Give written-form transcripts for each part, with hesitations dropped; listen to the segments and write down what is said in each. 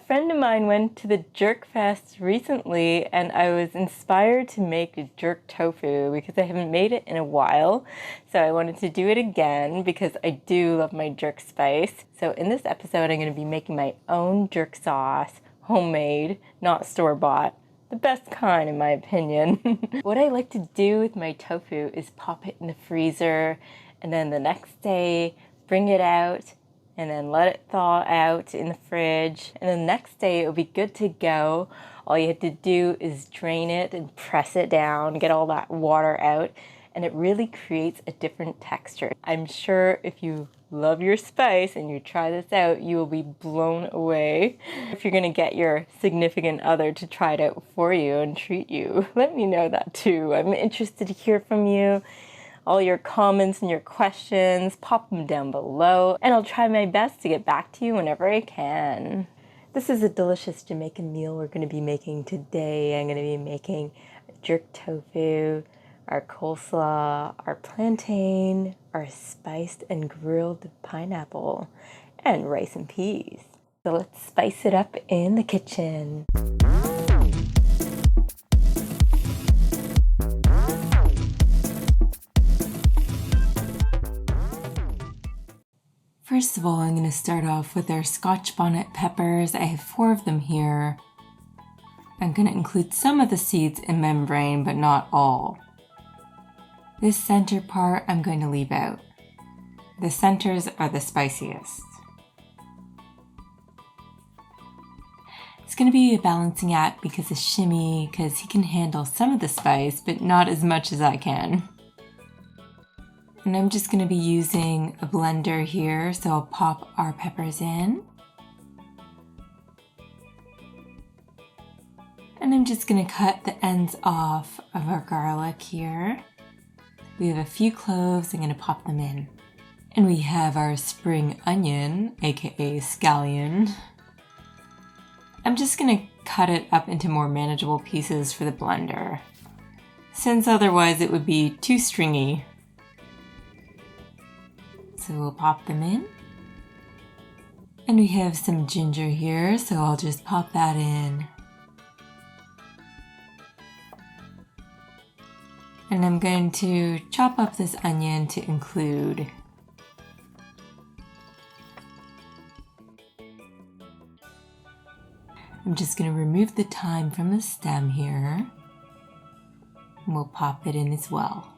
friend of mine went to the Jerk Fest recently and I was inspired to make jerk tofu because I haven't made it in a while. So I wanted to do it again because I do love my jerk spice. So in this episode, I'm going to be making my own jerk sauce, homemade, not store-bought. The best kind in my opinion. What I like to do with my tofu is pop it in the freezer and then the next day bring it out and then let it thaw out in the fridge. And then the next day it'll be good to go. All you have to do is drain it and press it down, get all that water out, and it really creates a different texture. I'm sure if you love your spice and you try this out, you will be blown away. If you're gonna get your significant other to try it out for you and treat you, let me know that too. I'm interested to hear from you. All your comments and your questions, pop them down below, and I'll try my best to get back to you whenever I can. This is a delicious Jamaican meal we're going to be making today. I'm going to be making jerk tofu, our coleslaw, our plantain, our spiced and grilled pineapple, and rice and peas. So let's spice it up in the kitchen. First of all, I'm going to start off with our Scotch bonnet peppers. I have 4 of them here. I'm going to include some of the seeds in membrane, but not all. This center part I'm going to leave out. The centers are the spiciest. It's going to be a balancing act because of Shimmy, because he can handle some of the spice, but not as much as I can. And I'm just going to be using a blender here, so I'll pop our peppers in. And I'm just going to cut the ends off of our garlic here. We have a few cloves, I'm going to pop them in. And we have our spring onion, aka scallion. I'm just going to cut it up into more manageable pieces for the blender, since otherwise it would be too stringy. So we'll pop them in. And we have some ginger here, so I'll just pop that in. And I'm going to chop up this onion to include. I'm just going to remove the thyme from the stem here. And we'll pop it in as well.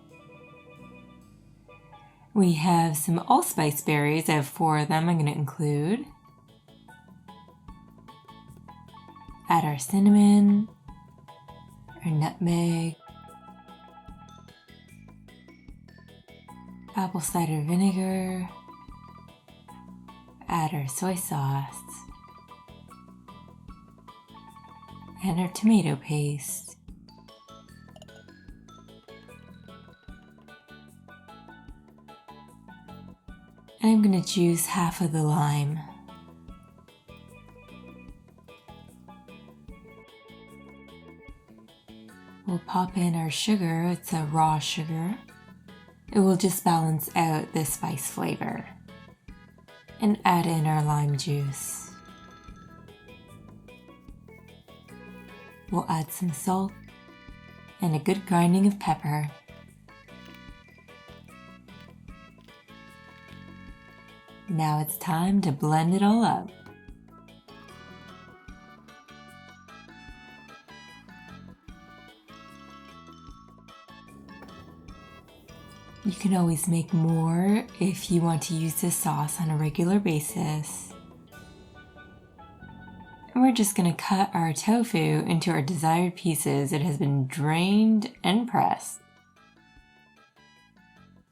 We have some allspice berries. I have 4 of them I'm going to include. Add our cinnamon, our nutmeg, apple cider vinegar, add our soy sauce, and our tomato paste. And I'm going to juice half of the lime. We'll pop in our sugar. It's a raw sugar. It will just balance out the spice flavor. And add in our lime juice. We'll add some salt and a good grinding of pepper. Now it's time to blend it all up. You can always make more if you want to use this sauce on a regular basis. And we're just going to cut our tofu into our desired pieces. It has been drained and pressed.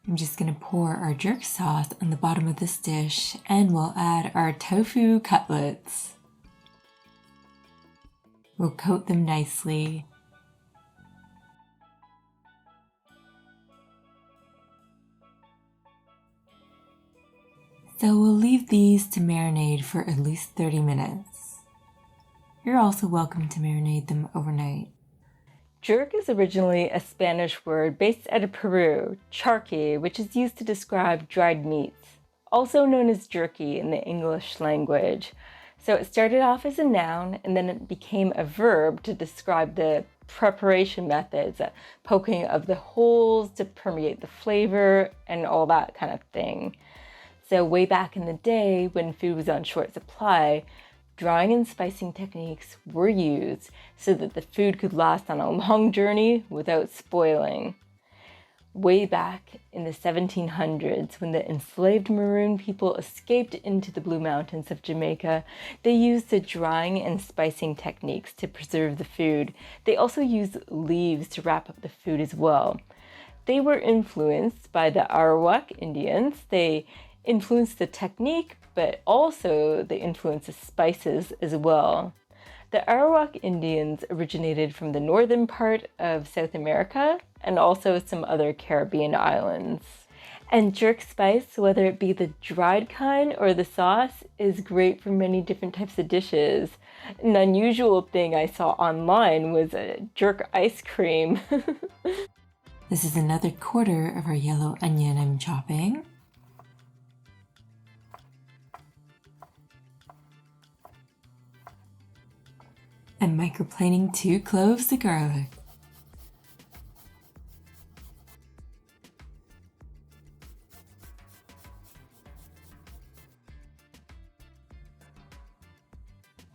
I'm just going to pour our jerk sauce on the bottom of this dish and we'll add our tofu cutlets. We'll coat them nicely. So we'll leave these to marinate for at least 30 minutes. You're also welcome to marinate them overnight. Jerk is originally a Spanish word based out of Peru, charqui, which is used to describe dried meats, also known as jerky in the English language. So it started off as a noun and then it became a verb to describe the preparation methods, poking of the holes to permeate the flavor and all that kind of thing. So way back in the day when food was on short supply, drying and spicing techniques were used so that the food could last on a long journey without spoiling. Way back in the 1700s, when the enslaved maroon people escaped into the Blue Mountains of Jamaica, they used the drying and spicing techniques to preserve the food. They also used leaves to wrap up the food as well. They were influenced by the Arawak Indians. They influenced the technique, but also they influenced the spices as well. The Arawak Indians originated from the northern part of South America and also some other Caribbean islands. And jerk spice, whether it be the dried kind or the sauce, is great for many different types of dishes. An unusual thing I saw online was a jerk ice cream. This is another quarter of our yellow onion I'm chopping. And microplaning 2 cloves of garlic.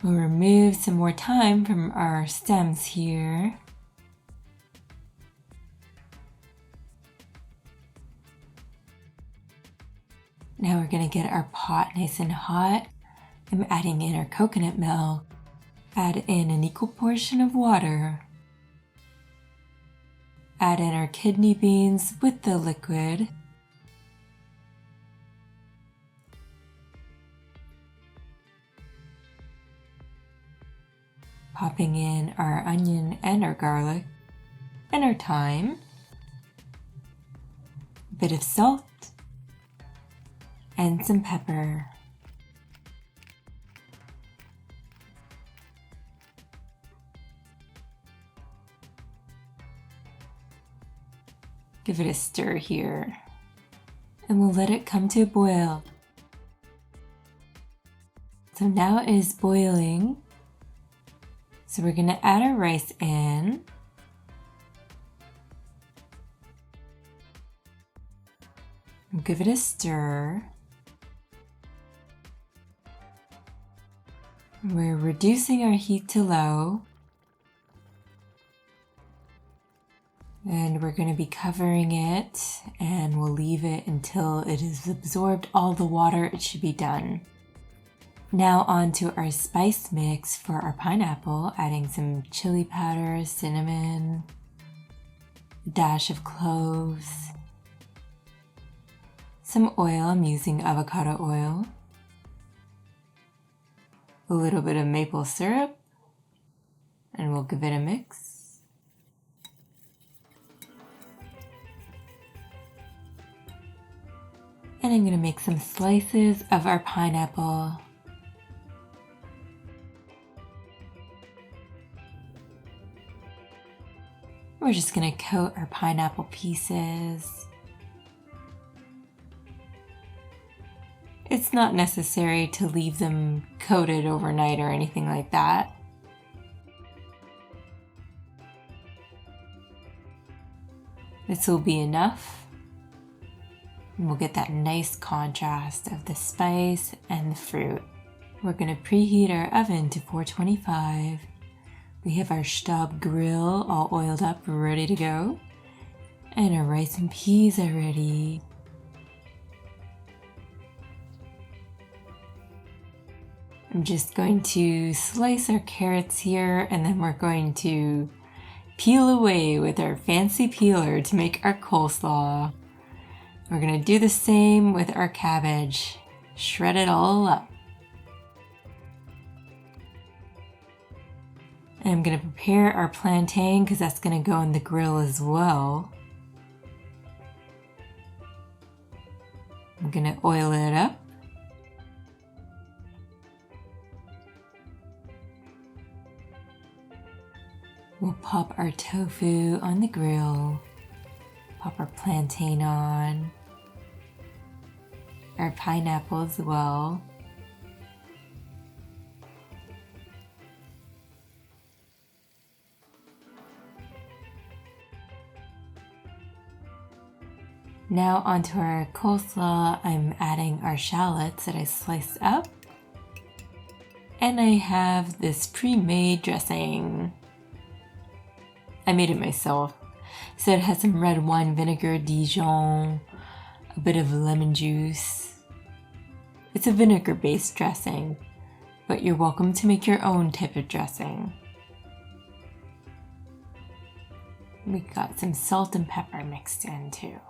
We'll remove some more thyme from our stems here. Now we're going to get our pot nice and hot. I'm adding in our coconut milk. Add in an equal portion of water. Add in our kidney beans with the liquid. Popping in our onion and our garlic and our thyme. A bit of salt and some pepper. Give it a stir here, and we'll let it come to a boil. So now it is boiling. So we're going to add our rice in. And give it a stir. We're reducing our heat to low. And we're going to be covering it, and we'll leave it until it has absorbed all the water it should be done. Now on to our spice mix for our pineapple, adding some chili powder, cinnamon, a dash of cloves, some oil, I'm using avocado oil, a little bit of maple syrup, and we'll give it a mix. And I'm going to make some slices of our pineapple. We're just going to coat our pineapple pieces. It's not necessary to leave them coated overnight or anything like that. This will be enough. And we'll get that nice contrast of the spice and the fruit. We're going to preheat our oven to 425. We have our Stab grill all oiled up, ready to go. And our rice and peas are ready. I'm just going to slice our carrots here, and then we're going to peel away with our fancy peeler to make our coleslaw. We're going to do the same with our cabbage. Shred it all up. And I'm going to prepare our plantain because that's going to go in the grill as well. I'm going to oil it up. We'll pop our tofu on the grill. Pop our plantain on, our pineapple as well. Now onto our coleslaw, I'm adding our shallots that I sliced up. And I have this pre-made dressing. I made it myself. So it has some red wine vinegar, Dijon, a bit of lemon juice. It's a vinegar-based dressing, but you're welcome to make your own type of dressing. We got some salt and pepper mixed in too.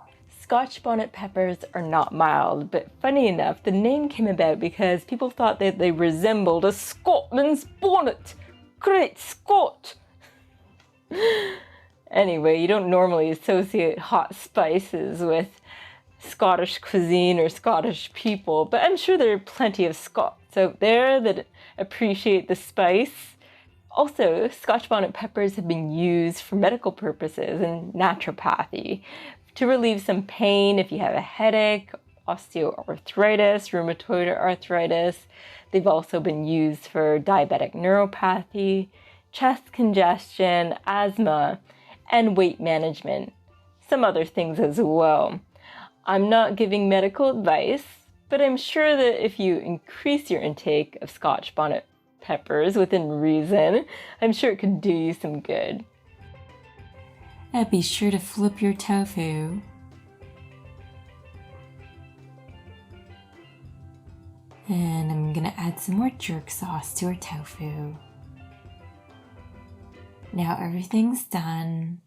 Scotch bonnet peppers are not mild, but funny enough, the name came about because people thought that they resembled a Scotsman's bonnet. Great Scott! Anyway, you don't normally associate hot spices with Scottish cuisine or Scottish people, but I'm sure there are plenty of Scots out there that appreciate the spice. Also, Scotch bonnet peppers have been used for medical purposes and naturopathy to relieve some pain if you have a headache, osteoarthritis, rheumatoid arthritis. They've also been used for diabetic neuropathy, chest congestion, asthma, and weight management. Some other things as well. I'm not giving medical advice, but I'm sure that if you increase your intake of Scotch bonnet peppers within reason, I'm sure it could do you some good. And be sure to flip your tofu. And I'm gonna add some more jerk sauce to our tofu. Now everything's done.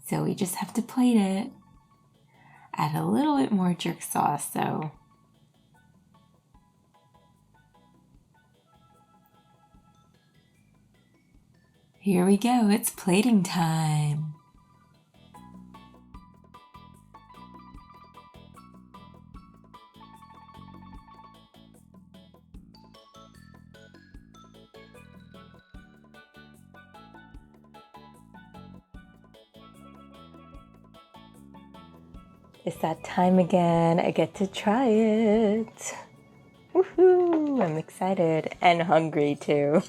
So we just have to plate it. Add a little bit more jerk sauce though. Here we go, it's plating time. It's that time again. I get to try it. Woohoo! I'm excited and hungry too.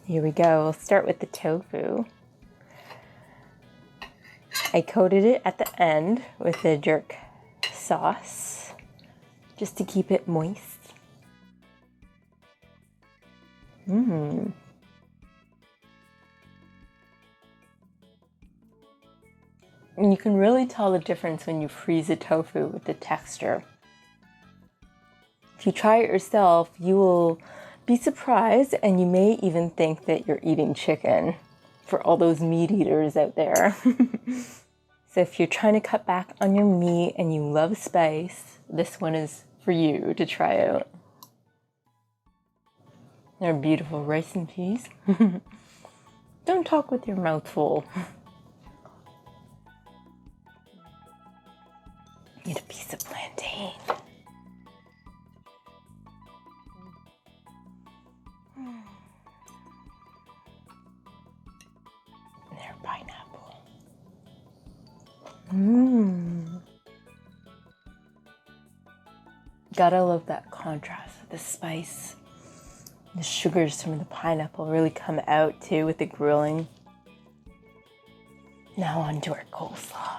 Here we go. We'll start with the tofu. I coated it at the end with the jerk sauce just to keep it moist. And you can really tell the difference when you freeze the tofu with the texture. If you try it yourself, you will be surprised and you may even think that you're eating chicken for all those meat eaters out there. So if you're trying to cut back on your meat and you love spice, this one is for you to try out. They're beautiful rice and peas. Don't talk with your mouth full. Need a piece of plantain. There, pineapple. Gotta love that contrast with the spice. The sugars from the pineapple really come out too with the grilling. Now on to our coleslaw.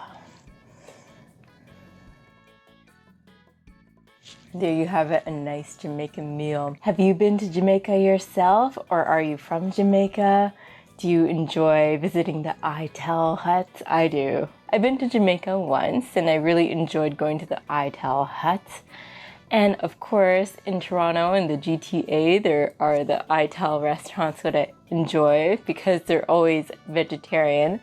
There you have it, a nice Jamaican meal. Have you been to Jamaica yourself, or are you from Jamaica? Do you enjoy visiting the Ital hut? I do. I've been to Jamaica once and I really enjoyed going to the Ital hut. And of course, in Toronto and the GTA, there are the Ital restaurants that I enjoy because they're always vegetarian.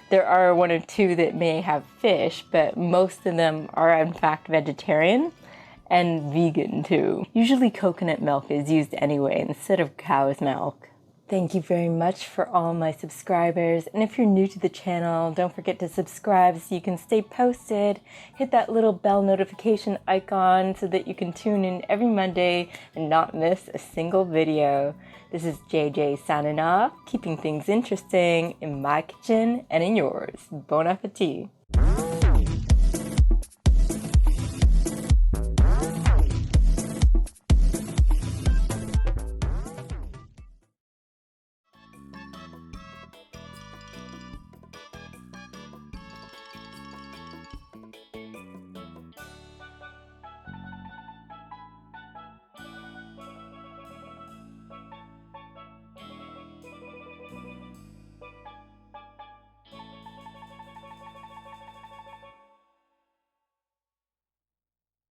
There are one or two that may have fish, but most of them are in fact vegetarian and vegan too. Usually coconut milk is used anyway instead of cow's milk. Thank you very much for all my subscribers, and if you're new to the channel, don't forget to subscribe so you can stay posted. Hit that little bell notification icon so that you can tune in every Monday and not miss a single video. This is JJ signing off, keeping things interesting in my kitchen and in yours. Bon appetit!